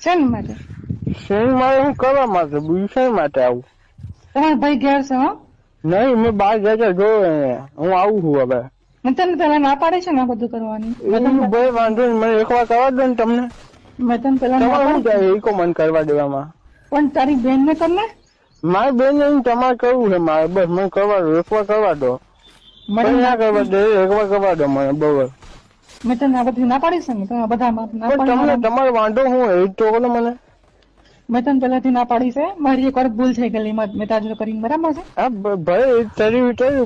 શેના માટે? શેન મારે હું કરવા માટે, બીજું શેન માટે આવું? તમારા ભાઈ ઘેર છે? હા, નહીં, મેં બહાર જતા જોયો, હું આવું છું હવે. મેં તને પેલા ના પાડી છે ને આ બધું કરવાની. ભાઈ વાંધો નહીં, મને એકવાર કરવા દો ને તમને. મેં તને પેલા ના તમારે શું પાડી થાય એકો મન કરવા દેવામાં? પણ તારી બેન ને કર ને. મારી બેન નહીં, તમારે કરવું છે મારે, બસ મને કરવા દો, એકવાર કરવા દો. મને ના કરવા દે, એકવાર કરવા દો મને, બરોબર. મેં તને આ બધી ના પાડી છે ને, તમે બધા ના પાડી. તમારો વાંધો શું એ તો બોલો મને. મેં તને પેલાથી ના પાડી છે, મારી એક વાર ભૂલ થઈ ગયેલી, મેં તાજુ કરીને, બરાબર છે? હા ભાઈ, તરી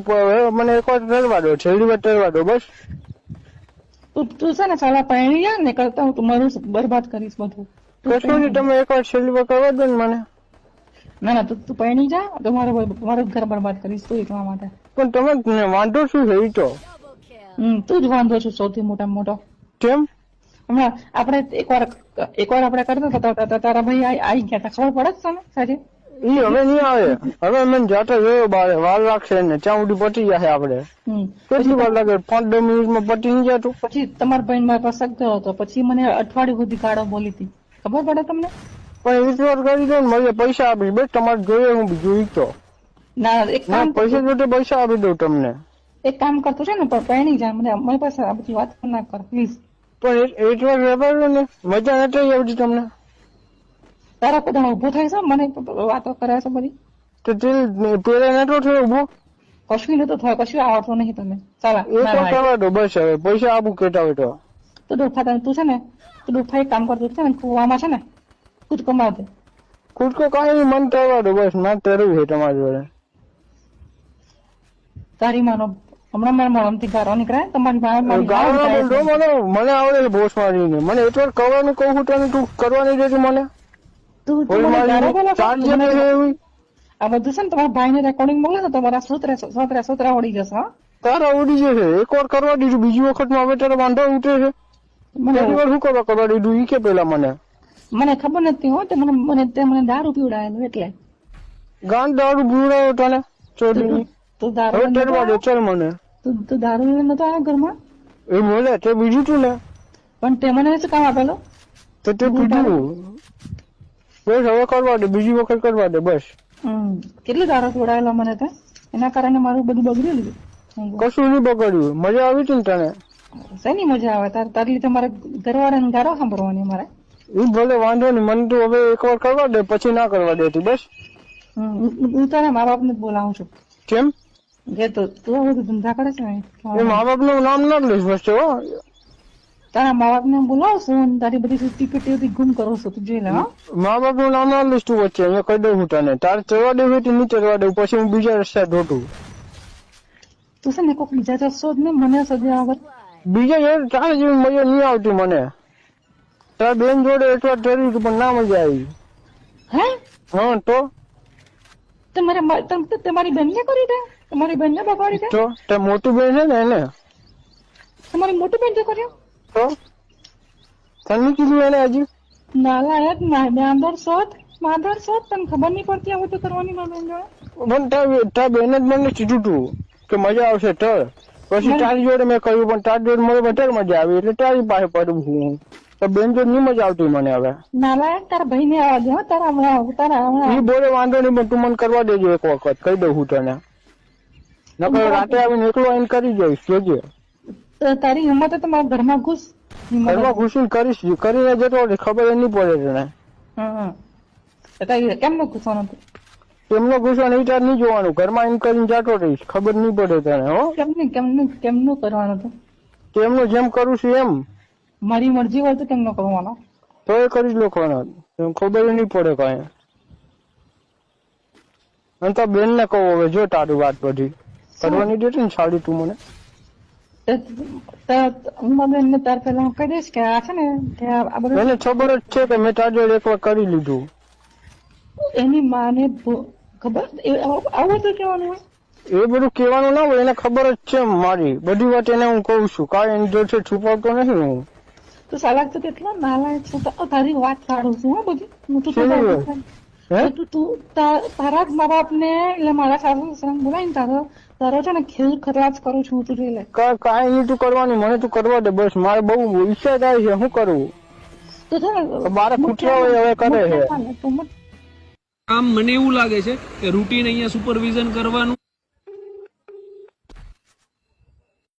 હવે મને એકવાર તરવા દો, છેલ્લી વાર તરવા દો બસ. તું છે ને સાલા પહેણી જા ને કરતા હું મારું બરબાદ કરીશ બધું. કશું નહીં, તમે એકવાર છેલ્લી વાર કરવા દો ને મને. ના ના, તું પહેણી જા, તો મારું ઘર બરબાદ કરીશ તું એટલા માટે. પણ તમે વાંધો શું છે એ તો? તું જ વાંધો છું સૌથી મોટામાં મોટો. કેમ? હમણાં આપણે એકવાર આપણે કરતા હતા તારા ભાઈ આવી ગયા હતા, ખબર પડે છે ને સાચી? ઈ હવે નહીં આવે, હવે મને જાતો જોયો બારે, વાર લાગશે ને ત્યાં સુધી પટી જશે આપડે. કેટલી વાર લાગે? 5-10 મિનિટમાં પટી નહીં જતું? પછી તમારા ભાઈ મારા પાસે ગયો હતો, પછી મને અઠવાડિયું સુધી ગાળો બોલી હતી, ખબર પડે તમને? પણ એક વાર કરી દો ને, મને પૈસા આપીશ, બસ તમારે જોઈએ હું બીજું ઈ તો. ના, એક કામ પૈસા જોડે પૈસા આપી દઉં તમને. એક કામ કરતું છે ને, પણ પહેણી જાય મને, મારી પાસે આ બધી વાત ના કર પ્લીઝ. પણ એક વાર વેપાર ને મજા નથી આવતી તમને? તારા પોતાનો ઉભો થાય છે, મને વાતો કરે છે બધી. તો તે પેલા નતો થયો ઉભો? કશું નતો થયો, કશું આવડતું નહીં તમે. ચાલા એક વાર કરવા દો બસ, હવે પૈસા આપું કેતા હોય તો. તું ડોફા તું છે ને, તું ડોફા એક કામ કરતું છે ને, કુવામાં છે ને કૂદકો માર દે. કૂદકો કાંઈ મન કરવા દો બસ, ના તરવું છે તમારી જોડે. તારી માનો હમણાં મારા મોડમથી ગારો નીકળે, તમારી મને આવડે બોસ મારીને, મને એક વાર કરવાનું કહું છું તને, તું કરવાની દેતી મને. આ બધું છે ને તમારા ભાઈ ને રેકોર્ડિંગ મોકલે તો તમારા સોતરા ઉડી જશે. હા, તારા ઉડી જશે. એક વાર કરવા દીધું, બીજી વખત માં હવે તારા વાંધો ઉઠે છે. શું કરવા દીધું ઈ કે પેલા મને ખબર નથી હો, મને દારૂ પીવડાયેલું એટલે. ગાંડ દારૂ પીવડાયો તને ચોરી? તું દારૂ ચાલ મને. તું દારૂ લઈને નતો આવ્યો ઘરમાં? એ બોલે તે બીજું તું ને. પણ તે મને શું કામ આપેલો? તો તે પીધું. બસ હવે કરવા દે, બીજી વખત કરવા દે બસ. કેટલું દારૂ પીવડાયેલો મને તો, એના કારણે મારું બધું બગડ્યું. કશું નહીં બગડ્યું, મજા આવી હતી ને તને? શેની મજા આવે? તારી લીધે મારે ઘરવાળાને ગારો સાંભળવાની મારે. એ ભલે વાંધો નહીં, મને તો હવે એકવાર કરવા દે, પછી ના કરવા દેતી બસ. હું તારા મા બાપ ને બોલાવું છું. કેમ? તું બધું ધંધા કરે છે ને, મા બાપ નું નામ ના લઈશ બસ. તારા મા બાપ ને બોલાવશું, તારી બધી ટિકિટ ગુમ કરો છો, તું જોઈ લે. મા બાપ નું નામ ના લઈશ તું વચ્ચે, અહીંયા કહી દઉં હું તને. તારે ચડવા દેવું નહીં ચડવા દઉં, પછી હું બીજા રસ્તા ઢોટું. તું છે ને કોઈક બીજા રસ્તો જ ને મને સજા વગર. બીજા તારે જેવી મજા નહીં આવતી મને. તારા બેન જોડે એક વાર ચડી પણ ના મજા આવી. હે? હા તો તમારી બેન ને કરી દે, તમારી બેન ને બગાડી દે. તો મોટી બેન છે ને એને. તમારી મોટી બેન જે કર્યો તો તને કીધું એને હજી? નાલાયક માધર શોધ તને ખબર નહીં પડતી આ બધું કરવાની બેન જોડે. તાર બેન જ મને કીધું તું કે મજા આવશે તર, પછી તારી જોડે મેં કહ્યું, પણ તારી જોડે મને વધારે મજા આવી એટલે તારી પાસે પડું છું. તો બેન જોડે નહીં મજા આવતી મને હવે. નાલાયક તારા ભાઈ ને આવવા દે. તારા એ બોલે વાંધો નહીં, પણ તું મને કરવા દેજો એક વખત, કહી દઉં હું તને. નકર રાતે આવીને એકલો આવીને કરી જઈશ, જોજે. તારી હિંમત તો મારા ઘરમાં ઘૂસ. ઘરમાં ઘૂસીને કરીશ, કરીને જતો ખબર નહીં પડે તને. કેમ ન ઘૂસવાનું? એમનો ઘૂસવાનું વિચાર નહીં જોવાનું, ઘરમાં એમ કરીને જાતો રહીશ, ખબર નહીં પડે તને. હો કેમનું કરવાનું હતું? કેમનું જેમ કરું છું એમ. મારી મરજી હોય તો કેમ ન કરવાનો? તો એ કરી જ લોકોનો, ખબર નહીં પડે કઈ. અને તો બેન ને કહું હવે જો તારી વાત બધી કરવાની દેતી ને સાડી તું મને. હું બેન ને તાર પેલા હું કહી દઈશ કે આ છે ને એને ખબર જ છે કે મેં તારી જોડે એક વાર કરી લીધું. એની માને ખબર આવું તો કેવાનું હોય? એ બધું કેવાનું ના હોય, એને ખબર જ છે મારી બધી વાત. એને હું કઉ છું, કાંઈ એની જોડે છુપાવતો નથી હું. તું સાલાક તો કેટલો નાલાયક છું, તારી વાત કાઢું છું. હા બધી તું તારા મા બાપ ને એટલે મારા સાસુ સસરાને બોલાવીને તારો છે ને ખેલ ખતરાજ કરું છું. તું જોઈ લે. કાંઈ નહીં તું કરવાની, મને તું કરવા દે બસ. મારે બહુ ઈચ્છા થાય છે, શું કરવું? તો છે ને તો મારે કૂતરાઓ હવે કરે છે. તો આમ મને એવું લાગે છે કે રૂટીન અહીંયા સુપરવિઝન કરવાનું